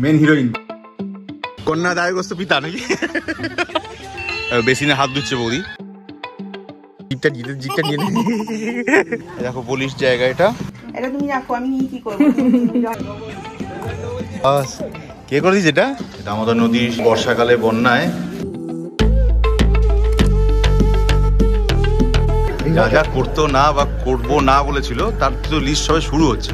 Main heroine কন্যা দায়গ্রস্ত পিতা নাকি? বেসিনে হাত ধুচ্ছে বৌদি। জিপটা নিয়ে দেখো পুলিশ জায়গা এটা। এটা তুমি রাখো, আমি নিয়ে কি করব? কে করে দিস এটা? দামোদর নদী বর্ষাকালে বন্যায় যা যা করতো না বা করবো না বলেছিল তার তো লিস্ট সবে শুরু হচ্ছে।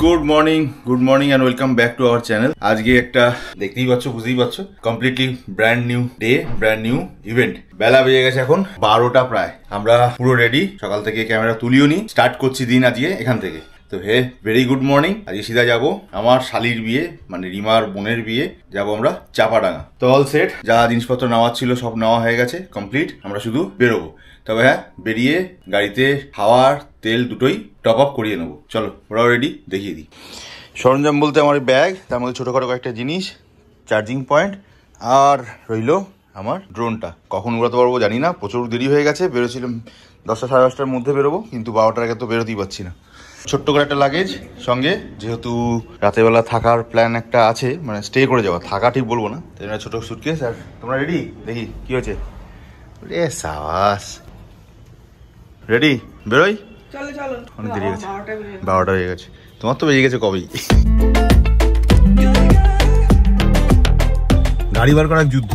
Good morning and welcome back to our channel. আজকে একটা দেখতেই পাচ্ছ, বুঝতেই পারছো, completely brand new day, brand new event. বেলা বেজে গেছে এখন 12টা প্রায়। আমরা পুরো রেডি, সকাল থেকে ক্যামেরা তুলিও নি, স্টার্ট করছি দিন আজকে এখান থেকে। তো হে ভেরি গুড মর্নিং। আজকে সিধা যাবো আমার শালির বিয়ে, মানে রিমার বোনের বিয়ে, যাবো আমরা চাপাডাঙ্গা। তো অল সেট, যা জিনিসপত্র নেওয়ার ছিল সব নেওয়া হয়ে গেছে, কমপ্লিট। আমরা শুধু বেরোবো। তবে হ্যাঁ, বেরিয়ে গাড়িতে হাওয়ার তেল দুটোই টপ আপ করিয়ে নেবো। চলো, ওরাও রেডি, দেখিয়ে দিই। সরঞ্জাম বলতে আমার ব্যাগ, তার মধ্যে ছোটোখাটো কয়েকটা জিনিস, চার্জিং পয়েন্ট, আর রইলো আমার ড্রোনটা। কখন উড়াতে পারবো জানি না, প্রচুর দেরি হয়ে গেছে। বেরোছিলাম 10টা সাড়ে 10টার মধ্যে বেরোবো, কিন্তু 12টার আগে তো বেরোতেই পারছি না। ছোট্ট করে একটা লাগেজ সঙ্গে, যেহেতু রাতেরবেলা থাকার প্ল্যান একটা আছে, মানে স্টে করে যাওয়া, থাকা ঠিক বলবো না, তাই না। ছোটো সুটকেস। আর তোমরা রেডি? দেখি কি হচ্ছে। রে সাবাস, রেডি? বেরোই? চলো চলো, অনেক দেরি হয়ে গেছে, 12টা হয়ে গেছে। তোমার তো বেজে গেছে কবেই। গাড়ি বার করার যুদ্ধ।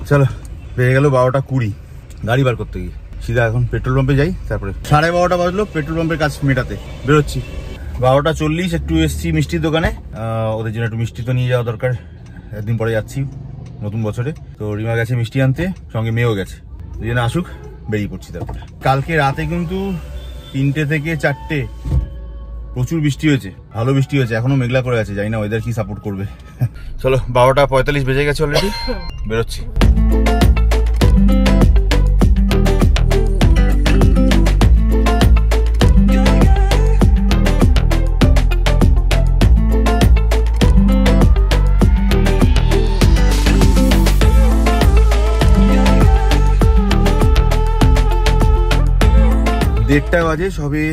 চলো, বেজে গেল 12টা 20 গাড়ি বার করতে গিয়ে। সিধা এখন পেট্রোল পাম্পে যাই, তারপরে 12:30 বাজলো পেট্রোল পাম্পের কাজ মেটাতে বেরোচ্ছি। 12:40 একটু এসছি মিষ্টির দোকানে, ওদের জন্য একটু মিষ্টি তো নিয়ে যাওয়া দরকার, একদিন পরে যাচ্ছি নতুন বছরে। তো রিমা গেছে মিষ্টি আনতে, সঙ্গে মেয়েও গেছে, দুই জনে আসুক, বেরিয়ে পড়ছি। তারপরে কালকে রাতে কিন্তু 3টে থেকে 4টে প্রচুর বৃষ্টি হয়েছে, ভালো বৃষ্টি হয়েছে। এখনো মেঘলা করে আছে, জানি না ওয়েদার কি সাপোর্ট করবে। চলো, 12:45 বেজে গেছে অলরেডি, বেরোচ্ছি। দেড়টা বাজে সবে।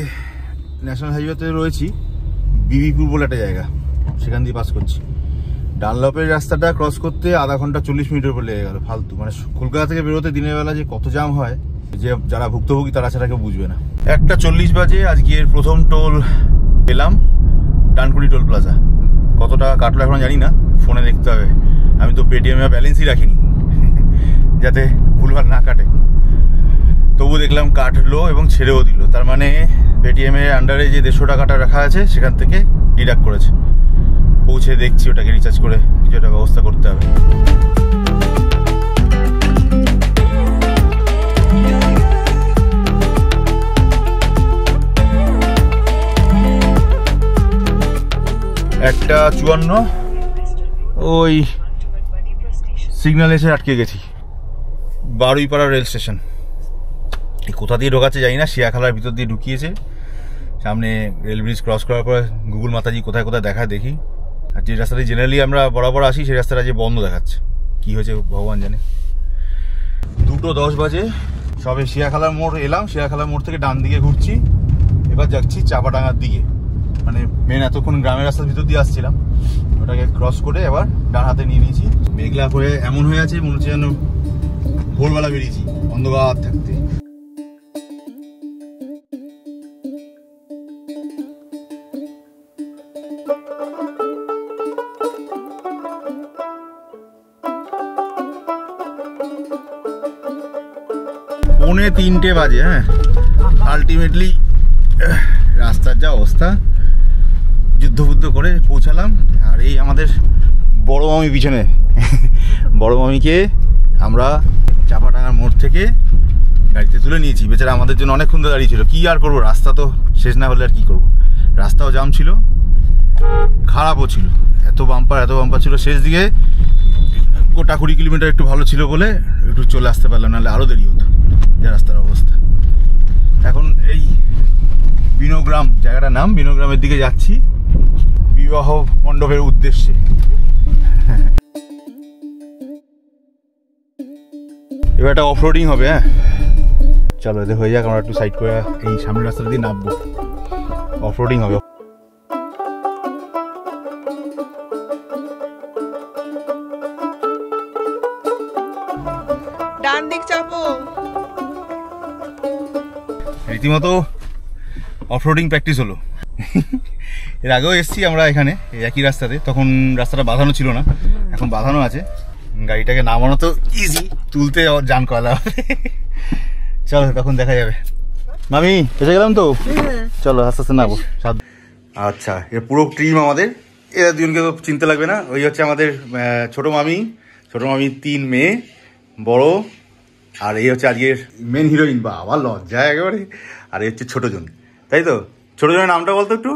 ন্যাশনাল হাইওয়েতে রয়েছি, বিবিপুর বলে একটা জায়গা, সেখান দিয়ে পাস করছি। ডানলপের রাস্তাটা ক্রস করতে আধা ঘন্টা 40 মিনিটের উপর লেগে গেল, ফালতু। মানে কলকাতা থেকে বেরোতে দিনের বেলা যে কত জাম হয়, যে যারা ভুক্তভোগী তারা ছাড়া কেউ বুঝবে না। 1:40 বাজে আজকের প্রথম টোল পেলাম, ডানকুনি টোল প্লাজা। কতটা কাটলো এখন জানি না, ফোনে দেখতে হবে। আমি তো পেটিএমে ব্যালেন্সই রাখিনি, যাতে ভুলভাল না কাটে। তবু দেখলাম কাটলো এবং ছেড়েও দিল, তার মানে পেটিএমের আন্ডারে যে 150 টাকাটা রাখা আছে সেখান থেকে ডিডাক্ট করেছে। পৌঁছে দেখছি ওটাকে রিচার্জ করে কিছু একটা ব্যবস্থা করতে হবে। একটা 54 ওই সিগন্যাল এসে আটকে গেছি, বারুইপাড়া রেল স্টেশন। কোথা দিয়ে ঢোকাচ্ছে জানি না, শিয়াখালার ভিতর দিয়ে ঢুকিয়েছে। সামনে রেল ব্রিজ ক্রস করার পরে গুগল মাতাজি কোথায় কোথায় দেখায় দেখি। আর যে রাস্তাতে জেনারেলি আমরা বরাবর আসি সেই রাস্তাটা যে বন্ধ দেখাচ্ছে, কি হয়েছে ভগবান জানে। 2:10 বাজে সবে শিয়াখালার মোড় এলাম, শিয়াখালার মোড় থেকে ডান দিকে ঘুরছি, এবার যাচ্ছি চাপাডাঙ্গার দিকে। মানে মেন এতক্ষণ গ্রামের রাস্তার ভিতর দিয়ে আসছিলাম, ওটাকে ক্রস করে এবার ডান হাতে নিয়ে নিয়েছি। মেঘলা করে এমন হয়ে আছে, মনে হচ্ছে যেন ভোরবেলা বেরিয়েছি অন্ধকার থাকতে। পৌনে 3টে বাজে। হ্যাঁ, আলটিমেটলি রাস্তার যা অবস্থা, যুদ্ধ করে পৌঁছালাম। আর এই আমাদের বড় মামি পিছনে, বড় মামিকে আমরা চাপাডাঙ্গার মোড় থেকে গাড়িতে তুলে নিয়েছি। বেচারা আমাদের জন্য অনেকক্ষণ ধরে দাঁড়িয়ে ছিল। কি আর করবো, রাস্তা তো শেষ না হলে আর কি করবো। রাস্তাও জাম ছিল, খারাপও ছিল, এত বাম্পার ছিল। শেষ দিকে গোটা 20 কিলোমিটার একটু ভালো ছিল বলে একটু চলে আসতে পারলাম, নাহলে আরও দেরি হতো যে রাস্তার অবস্থা। এখন এই বিনোগ্রাম জায়গাটার নাম, বিনোগ্রামের দিকে যাচ্ছি বিবাহ মণ্ডপের উদ্দেশ্যে। এবার একটা অফরোডিং হবে। হ্যাঁ চলো এতে হয়ে যাক, আমরা একটু সাইড করে এই সামনের রাস্তাটা দিয়ে নামবো, অফরোডিং হবে। ডান দিক চাপো। রীতিমতো অফরোডিং প্র্যাকটিস হলো। এর আগেও এসছি আমরা এখানে এই একই রাস্তাতে, তখন রাস্তাটা বাঁধানো ছিল না, এখন বাঁধানো আছে। গাড়িটাকে নামানো তো ইজি, তুলতে জান কয়লা হবে। চলো তখন দেখা যাবে। মামি এসে গেলাম তো, চলো আস্তে আস্তে নামবো। আচ্ছা এর পুরো টিম আমাদের, এরা দুজনকে তো চিনতে লাগবে না। ওই হচ্ছে আমাদের ছোট মামি, 3 মেয়ে বড়, আর এই হচ্ছে আজকের মেন হিরোইন। বা আবার লজ্জা একেবারে। আর এই হচ্ছে ছোটজন, তাই তো? ছোটজনের নামটা বলতো একটু।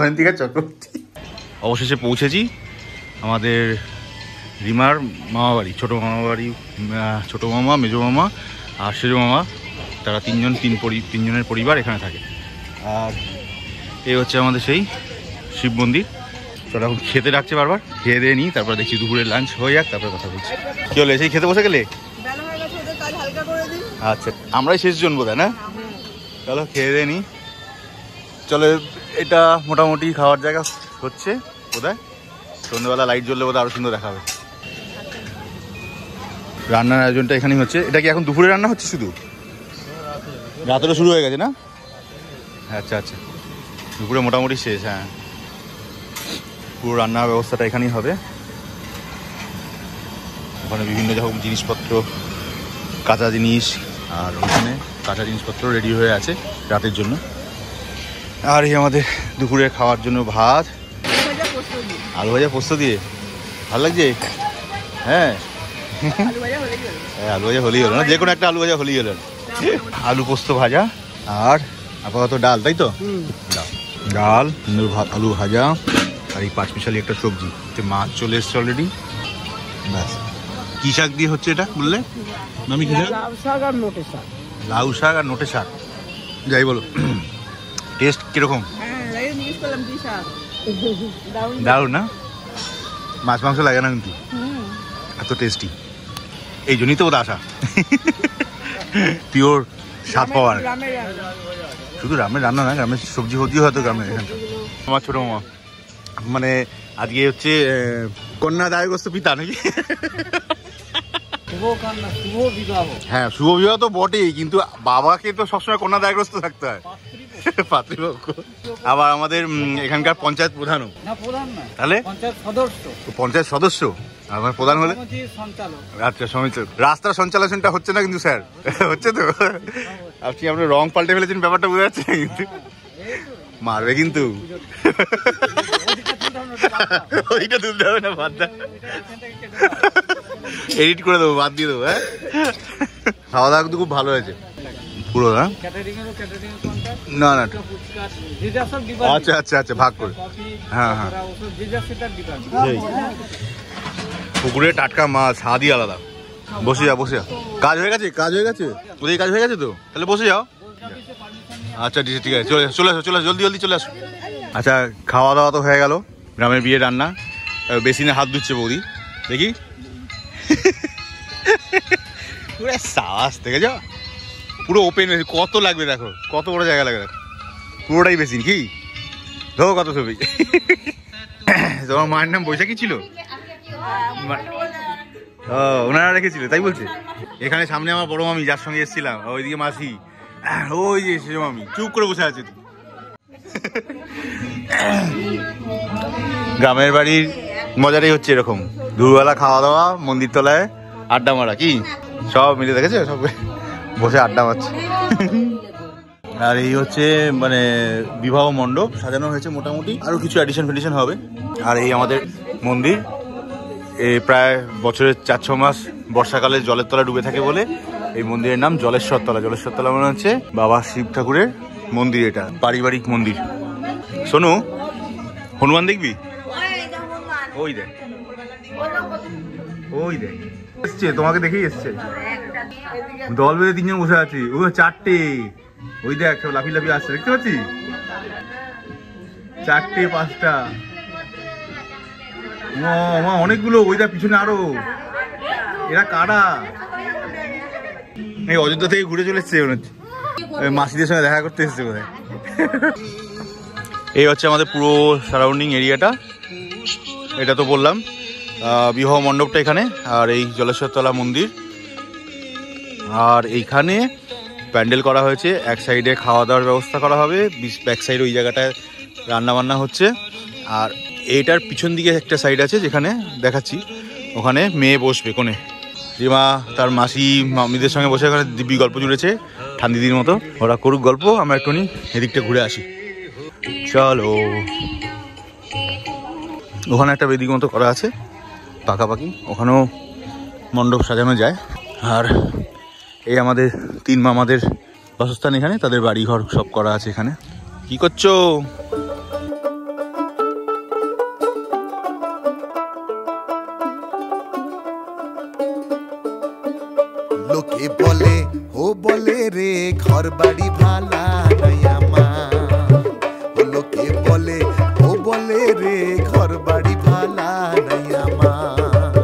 অয়ন্তিকা চক্রবর্তী। অবশেষে পৌঁছেছি আমাদের রিমার মামা বাড়ি, ছোটো মামা বাড়ি। ছোটো মামা, মেজো মামা আর সেজো মামা, তারা তিনজনের পরিবার এখানে থাকে। আর এই হচ্ছে আমাদের সেই শিব মন্দির। তোরা এখন খেতে ডাকছে বারবার, খেয়ে দিয়ে নিই, তারপর দেখছি দুপুরের লাঞ্চ হয়ে যাক, তারপরে কথা বলছি। কি হলে সেই খেতে বসে গেলে? আচ্ছা আমরাই শেষ জন বোধ হয় না? চলো খেয়ে দিয়ে নিই। চলো এটা মোটামুটি খাওয়ার জায়গা হচ্ছে বোধহয়। সন্ধ্যেবেলা লাইট জ্বললে বোধহয় আরো সুন্দর দেখাবে। রান্নার আয়োজনটা এখানেই হচ্ছে। এটা কি এখন দুপুরে রান্না হচ্ছে শুধু? রাতেরও শুরু হয়ে গেছে না? আচ্ছা আচ্ছা, দুপুরে মোটামুটি শেষ। হ্যাঁ পুরো রান্নার ব্যবস্থাটা এখানেই হবে। ওখানে বিভিন্ন রকম জিনিসপত্র, কাঁচা জিনিস, আর ওখানে কাঁচা জিনিসপত্র রেডি হয়ে আছে রাতের জন্য। আর এই আমাদের দুপুরে খাওয়ার জন্য ভাত, আলু ভাজা পোস্ত দিয়ে। ভালো লাগছে? হ্যাঁ আলু ভাজা হলেই হলো না, যে কোনো একটা আলু ভাজা হলেই হলো। আলু পোস্ত ভাজা আর আপাতত ডাল, তাই তো? ডাল, ভাত, আলু ভাজা আর এই 5 মিশালি একটা সবজি। মাছ চলে এসছে অলরেডি। ব্যাস। কি শাক দিয়ে হচ্ছে এটা বললে মামি? কি শাক? লাউ শাক আর নোটে শাক। লাউ শাক আর নোটে শাক, যাই বলো। টেস্ট কিরকম? দারুণ না? মাছ মাংস লাগে না কিন্তু, এত টেস্টি। এই জন্যই তো বোধ আসা, পিওর স্বাদ পাওয়ার। শুধু গ্রামের রান্না না, গ্রামের সবজি ফবজিও হয়তো গ্রামের। এখানটা আমার ছোট মামা, মানে আজকে হচ্ছে কন্যা দায়গ্রস্ত পিতা নাকি? হ্যাঁ শুভ বিবাহ তো বটেই, কিন্তু বাবাকে তো সবসময় কন্যা দায়গ্রস্ত থাকতে হয়, পাত্রীপক্ষ। আবার আমাদের এখানকার পঞ্চায়েত প্রধানও। তাহলে পঞ্চায়েত সদস্য, আমার প্রধান হলে আচ্ছা সমিতি। রাস্তার সঞ্চালনটা হচ্ছে না কিন্তু স্যার, হচ্ছে তো? আপনি আপনার রং পাল্টে ফেলেছেন, ব্যাপারটা বোঝা যাচ্ছে না কিন্তু। মারবে কিন্তু, ওইটা তুলতে হবে না, বাদ দা, এডিট করে দেবো, বাদ দিয়ে দেবো। হ্যাঁ খাওয়া দাওয়া কিন্তু খুব ভালো হয়েছে পুরো। না না না, আচ্ছা আচ্ছা আচ্ছা, ভাগ করে। হ্যাঁ হ্যাঁ, পুকুরে টাটকা মাছ, স্বাদই আলাদা। বসে যা, বসে যা। কাজ হয়ে গেছে, কাজ হয়ে গেছে, ওদের কাজ হয়ে গেছে তো, তাহলে বসে যাও। আচ্ছা ঠিক আছে, চলে চলে আসো, চলে আসো, জলদি জলদি চলে আসো। আচ্ছা খাওয়া দাওয়া তো হয়ে গেল, গ্রামের বিয়ে রান্না। বেসিনে হাত ধুচ্ছে বৌদি, দেখি। পুরো সাবাস, থেকে যাও, পুরো ওপেন, কত লাগবে দেখো, কত বড় জায়গা লাগবে, পুরোটাই বেসিন। কি ধো কত ছবি। তোমার মায়ের নাম বৈশাখী ছিল? ও ওনারা রেখেছিল, তাই বলছে। এখানে সামনে আমার বড় মামি, যার সঙ্গে এসেছিলাম, ওইদিকে মাসি, ওই যে সেজো মামি চুপ করে বসে আছে। গ্রামের বাড়ির মজাটাই হচ্ছে এরকম, দুপুরবেলা খাওয়া দাওয়া, মন্দির তলায় আড্ডা মারা, কি সব মিলে দেখেছে, সব বসে আড্ডা মারছে। আর এই হচ্ছে মানে বিবাহ মণ্ডপ সাজানো হয়েছে মোটামুটি, আরো কিছু অ্যাডিশন ফেডিশন হবে। আর এই আমাদের মন্দির, এই প্রায় বছরের 4-6 মাস বর্ষাকালে জলের তলা ডুবে থাকে বলে এই মন্দিরের নাম জলেশ্বর তলা। জলেশ্বর তলা মানে হচ্ছে বাবা শিব ঠাকুরের মন্দির, এটা পারিবারিক মন্দির। শোনো, হনুমান দেখবি? ওই দেখ, ওই দেখ এসছে, তোমাকে দেখেই এসছে। দল বেঁধে 3 জন বসে আছি, ও 4টে, ওই দেখ সব লাফি লাফি আসছে, দেখতে পাচ্ছি? 4টে 5টা, অনেকগুলো, ওই দেখ পিছনে আরো। এরা কারা? এই অযোধ্যা থেকে ঘুরে চলে এসছে মনে হচ্ছে, মাসিদের সঙ্গে দেখা করতে এসছে বোধহয়। এই হচ্ছে আমাদের পুরো সারাউন্ডিং এরিয়াটা। এটা তো বললাম বিবাহ মণ্ডপটা এখানে, আর এই জলেশ্বরতলা মন্দির, আর এইখানে প্যান্ডেল করা হয়েছে। এক সাইডে খাওয়া দাওয়ার ব্যবস্থা করা হবে, ব্যাক সাইডে ওই জায়গাটায় রান্না বান্না হচ্ছে। আর এইটার পিছন দিকে একটা সাইড আছে যেখানে দেখাচ্ছি, ওখানে মেয়ে বসবে কোণে। রিমা তার মাসি মামিদের সঙ্গে বসে ওখানে দিব্যি গল্প জুড়েছে ঠান্দিদির মতো। ওরা করুক গল্প, আমরা একটুখানি এদিকটা ঘুরে আসি। চলো, ওখানে একটা বেদিক মতো করা আছে পাকাপাকি, ওখানেও মণ্ডপ সাজানো যায়। আর এই আমাদের 3 মামাদের বাসস্থান, এখানে তাদের বাড়ি ঘর সব করা আছে এখানে। কি করছো? লোকে বলে ও বলে রে ঘর বাড়ি ভালা নাই আমার, লোকে বলে ও বলে রে ঘর বাড়ি ভালা নাই আমার,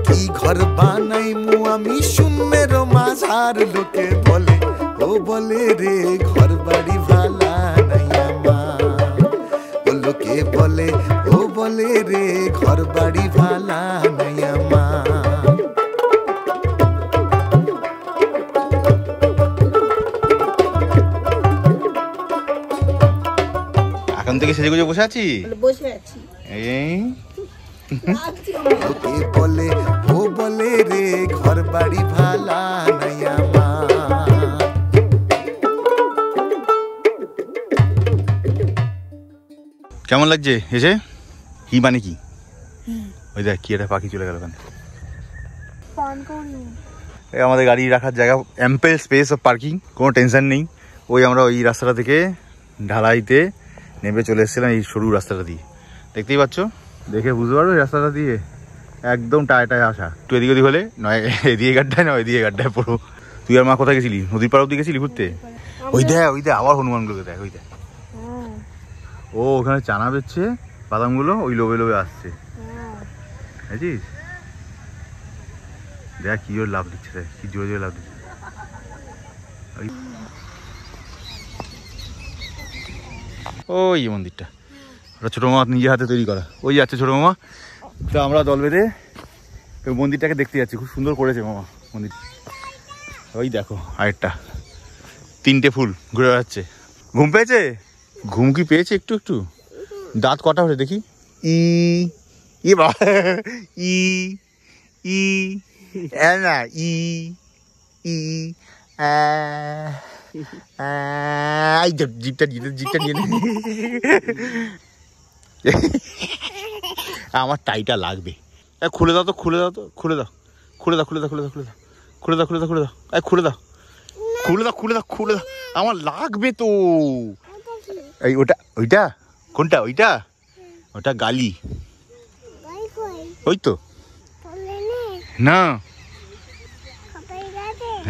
কি ঘর বানাই মু আমি শূন্যের মাঝার, লোকে বলে ও বলে রে ঘর বাড়ি ভালা নাই আমার, লোকে বলে ও বলে রে ঘর বাড়ি ভালা নাই আমার। এখন থেকে সেজে গুজে বসে আছি, বসে আছি। লোকে বলে ও বলে রে ঘর বাড়ি ভালা নাই আমার। কেমন লাগছে এসে? কি মানে কি? ওই দেখ কি একটা পাখি চলে গেল ওখানে। এই আমাদের গাড়ি রাখার জায়গা, অ্যাম্পেল স্পেস অফ পার্কিং, কোনো টেনশন নেই। ওই আমরা ওই রাস্তাটা থেকে ঢালাইতে নেমে চলে এসেছিলাম, এই সরু রাস্তাটা দিয়ে। দেখতেই পাচ্ছ, দেখে বুঝতে পারো এই রাস্তাটা দিয়ে একদম টায় আসা। একটু এদিক ওদিক হলে নয় এদিকে গাড্ডায়, নয় এদিকে গাড্ডায় পড়ো। তুই আর মা কোথায় গেছিলি? নদীর পাড় অব্দি গেছিলি ঘুরতে? ওই দেখ আবার হনুমানগুলোকে দেখ, ওই দেখ। ও ওখানে চানা বেচছে, বাদামগুলো ওই লোবে লোবে আসছে, বুঝছিস? দেখ কি জোর লাভ দিচ্ছে, দেখ কি জোরে জোরে লাভ দিচ্ছে। ওই মন্দিরটা, ওটা ছোটো মামা নিজের হাতে তৈরি করা। ওই যাচ্ছে ছোটো মামা, তো আমরা দল বেঁধে ওই মন্দিরটাকে দেখতে যাচ্ছি। খুব সুন্দর করেছে মামা মন্দির। ওই দেখো আরেকটা, 3টে ফুল ঘুরে বেড়াচ্ছে। ঘুম পেয়েছে? ঘুম কি পেয়েছে একটু একটু? দাঁত কটা হলে দেখি? ই বাবা, ই ই না ই ই জিপটা নিয়ে আমার টাইটা লাগবে। খুলে দাও তো, খুলে দাও তো, খুলে দাও, খুলে দাও, খুলে দাও, খুলে দাও, খুলে দাও, খুলে দাও, খুলে দাও, খুলে দাও, খুলে দাও, খুলে দাও, খুলে দাও, খুলে দাও, আমার লাগবে তো। এই ওটা, ওইটা কোনটা? ওইটা ওটা গালি, ওই তো না।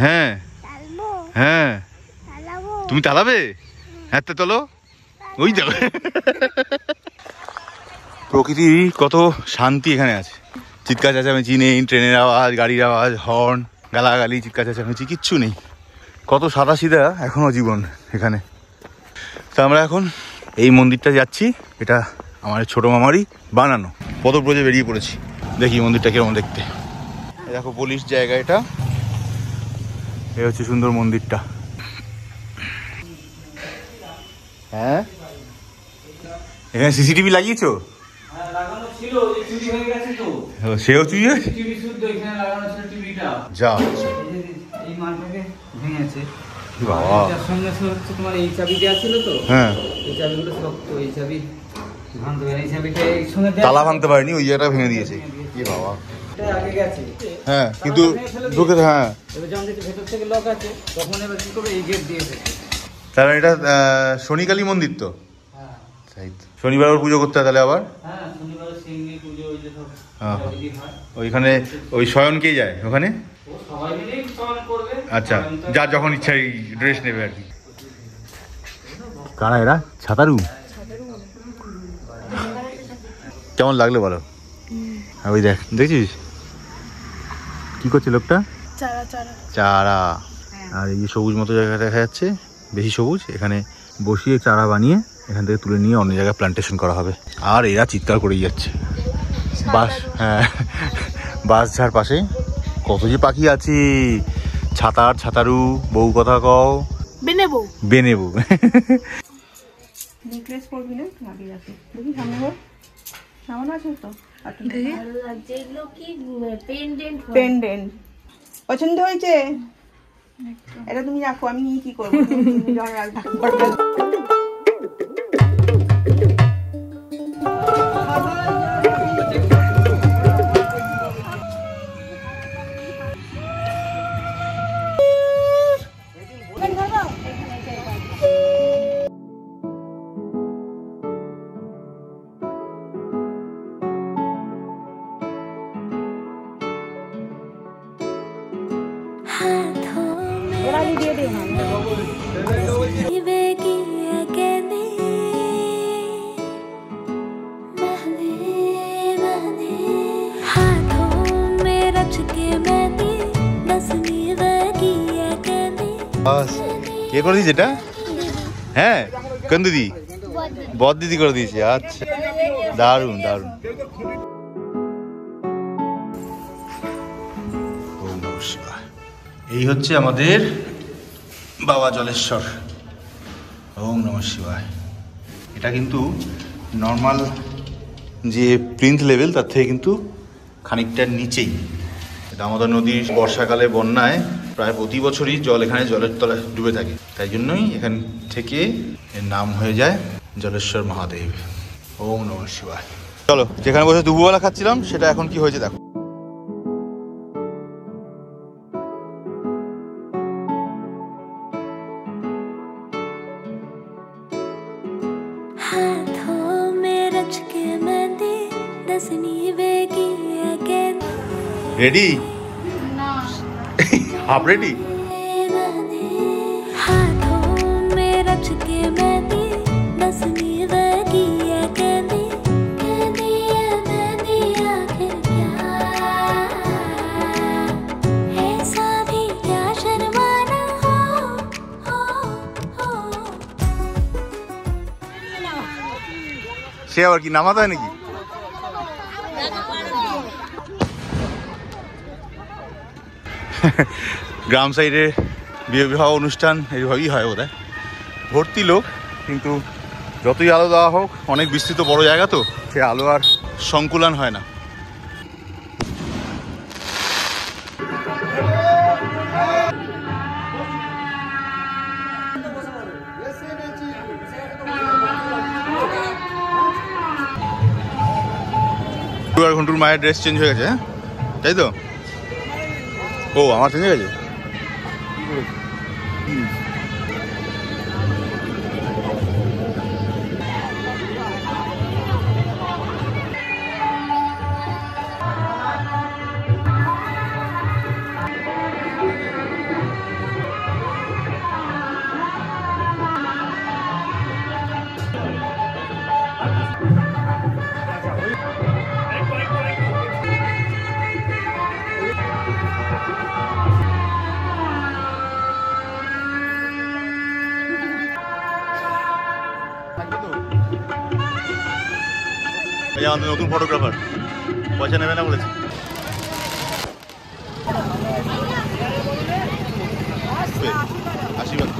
হ্যাঁ হ্যাঁ, তুমি চালাবে? হ্যাঁ তো চলো। ওই দেখো প্রকৃতি কত শান্তি এখানে আছে। চিৎকার চেঁচামেচি নেই, ট্রেনের আওয়াজ, গাড়ির আওয়াজ, হর্ন, গালাগালি, চিৎকার চেঁচামেচি কিচ্ছু নেই। কত সাদা সিধা এখনো জীবন এখানে। তা আমরা এখন এই মন্দিরটা যাচ্ছি, এটা আমার ছোট মামারই বানানো। পদব্রজে বেরিয়ে পড়েছি, দেখি মন্দিরটা কেমন দেখতে। দেখো পুলিশ জায়গা এটা, এই হচ্ছে সুন্দর মন্দিরটা। হ্যাঁ, এখানে সিসিটিভি লাগিয়েছো? সেও চুরি হয়েছে যা। তালা ভাঙতে পারেনি, ওই জায়গাটা ভেঙে দিয়েছে। কি বাবা, হ্যাঁ কিন্তু ঢুকে, হ্যাঁ তাহলে এটা শনিকালী মন্দির তো, শনিবার পুজো করতে হয় তাহলে আবার। ওইখানে ওই শয়নকেই যায় ওখানে। আচ্ছা, যার যখন ইচ্ছা ড্রেস নেবে আর কি। কারা এরা? ছাতারু? কেমন লাগলো বলো? ওই দেখ, দেখছিস কি করছে লোকটা? চারা চারা চারা। আর এই যে সবুজ মতো জায়গা দেখা যাচ্ছে, বেশি সবুজ, এখানে বসিয়ে চারা বানিয়ে এখান থেকে তুলে নিয়ে অন্য জায়গায় প্ল্যান্টেশন করা হবে। আর এরা চিৎকার করেই যাচ্ছে। বাস, হ্যাঁ, বাঁশঝাড় পাশে কত যে পাখি আছে। ছাতার ছাতারু, বউ কথা কও, বেনেবো বেনেবু। নেকলেস পরবি না? আগে আছে দেখি সামনে বল, সামনে আছে তো। দেখি যেগুলো কি পেন্ডেন্ট পেন্ডেন্ট পছন্দ হয়েছে? এটা তুমি রাখো, আমি নিয়ে কি করবো? তুমি যখন রাখবো। কে করে দিয়েছে এটা? হ্যাঁ, কোন দিদি? বদ দিদি করে দিয়েছে। আচ্ছা, দারুণ দারুণ। এই হচ্ছে আমাদের বাবা জলেশ্বর। ওম নমঃ শিবায়। এটা কিন্তু নর্মাল যে প্লিন্থ লেভেল তার থেকে কিন্তু খানিকটা নিচেই। দামোদর নদীর বর্ষাকালে বন্যায় প্রায় প্রতি বছরই জল এখানে জলের তলায় ডুবে থাকে, তাই জন্যই এখান থেকে এর নাম হয়ে যায় জলেশ্বর মহাদেব। ওম নমঃ শিবায়। চলো, যেখানে বসে দুপুরবেলা খাচ্ছিলাম সেটা এখন কি হয়েছে দেখো। রেডি? Half ready? সে আবার কি নামাতে হয় নাকি? গ্রাম সাইডে বিবাহ অনুষ্ঠান এইভাবেই হয় বোধহয়। ভর্তি লোক, কিন্তু যতই আলো দেওয়া হোক অনেক বিস্তৃত বড় জায়গা তো, সে আলো আর সংকুলান হয় না। ঘন্টুর মায়ের ড্রেস চেঞ্জ হয়ে গেছে, হ্যাঁ তাই তো? ও, আমার চেঞ্জ হয়ে গেছে। আমাদের নতুন ফটোগ্রাফার, পয়সা নেবে না বলেছে। আশীর্বাদ।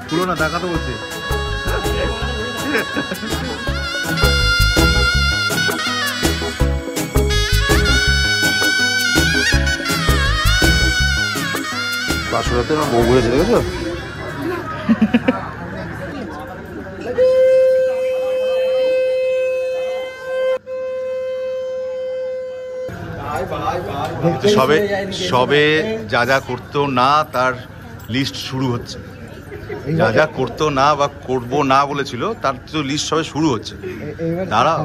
খুলো না, টাকা তো বলছে। বাসুরাতে আমার বউ ঘুরেছে, দেখেছো? সবে সবে যা যা করতো না তার লিস্ট শুরু হচ্ছে। যা যা করতো না বা করবো না বলেছিল তার তো লিস্ট সবে শুরু হচ্ছে। দাঁড়াও,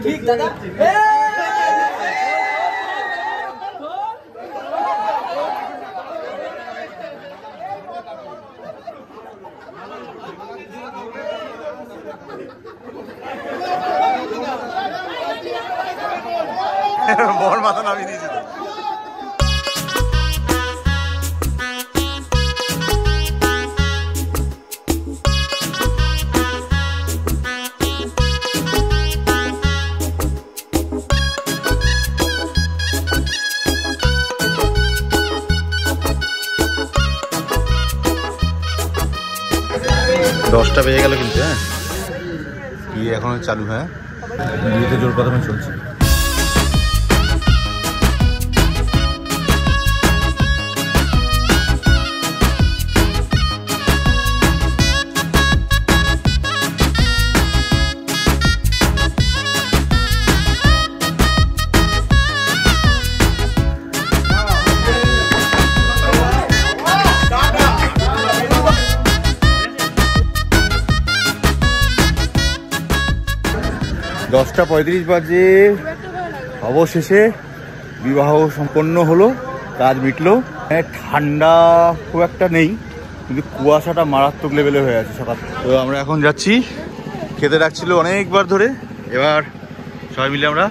ঠিক দাদা। 10টা বেজে গেল কিন্তু। হ্যাঁ, বিয়ে এখনো চালু। হ্যাঁ, বিয়েতে জোর কদমে চলছে। দশটা 35 বাজে অবশেষে বিবাহ সম্পন্ন হলো, কাজ মিটলো। ঠান্ডা খুব একটা নেই, কিন্তু কুয়াশাটা মারাত্মক লেভেলে হয়ে আছে সকাল। তো আমরা এখন যাচ্ছি, খেতে ডাকছিল অনেকবার ধরে। এবার সবাই মিলে আমরা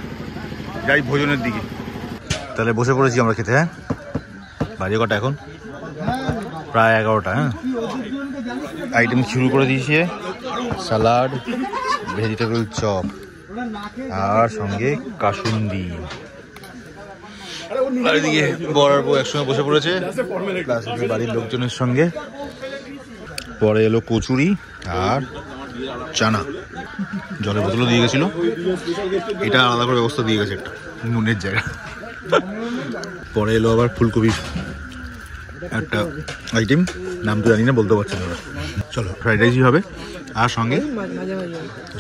যাই ভোজনের দিকে। তাহলে বসে পড়েছি আমরা খেতে। হ্যাঁ, বাজে কটা এখন? প্রায় 11টা। হ্যাঁ, আইটেম শুরু করে দিয়েছে, স্যালাড, ভেজিটেবল চপ আর সঙ্গে কাসুন্দি। আর এদিকে বর আর বউ একসঙ্গে বসে পড়েছে বাড়ির লোকজনের সঙ্গে। পরে এলো কচুরি আর চানা, জলের বোতলও দিয়ে গেছিল। এটা আলাদা করে ব্যবস্থা দিয়ে গেছে একটা নুনের জায়গা। পরে এলো আবার ফুলকপির একটা আইটেম, নাম তো জানি না, বলতে পারছি না। চলো, ফ্রাইড রাইসই হবে আর সঙ্গে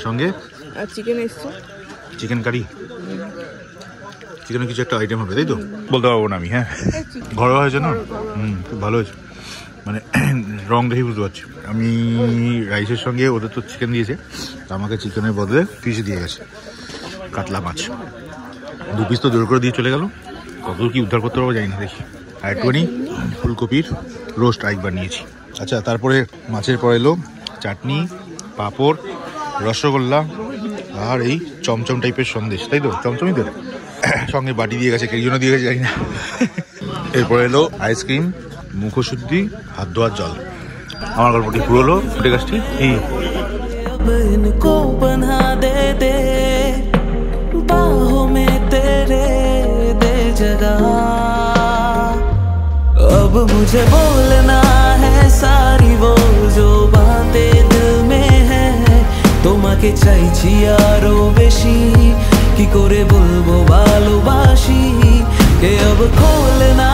সঙ্গে চিকেন এসছে, চিকেন কারি, চিকেনের কিছু একটা আইটেম হবে, তাই তো? বলতে পারবো না আমি। হ্যাঁ, ঘরোয়া হয়েছে না? খুব ভালো হয়েছে, মানে রং দেখে বুঝতে পারছি। আমি রাইসের সঙ্গে ওদের তো চিকেন দিয়েছে, আমাকে চিকেনের বদলে ফিশ দিয়ে গেছে, কাতলা মাছ 2 পিস তো জোর করে দিয়ে চলে গেল। কত কি উদ্ধার করতে পারবো জানি না, দেখি। আর একটুখানি ফুলকপির রোস্ট একবার নিয়েছি। আচ্ছা, তারপরে মাছের পরে এলো চাটনি, পাঁপড়, রসগোল্লা আর এই চমচম টাইপের সন্দেশ, তাই তো? চমচমই তো। সঙ্গে বাটি দিয়ে গেছে, কেই জন্য দিয়ে গেছে জানি না। এরপরে এলো আইসক্রিম, মুখশুদ্ধি, হাত ধোয়ার জল। আমার গল্পটি পুরো হলো ফুটে গাছটি। अब मुझे बोलना है सारी वो जो बातें दिल में है, তোমাকে চাইছি আরো বেশি, কি করে বলবো ভালোবাসি, কে अब खोलना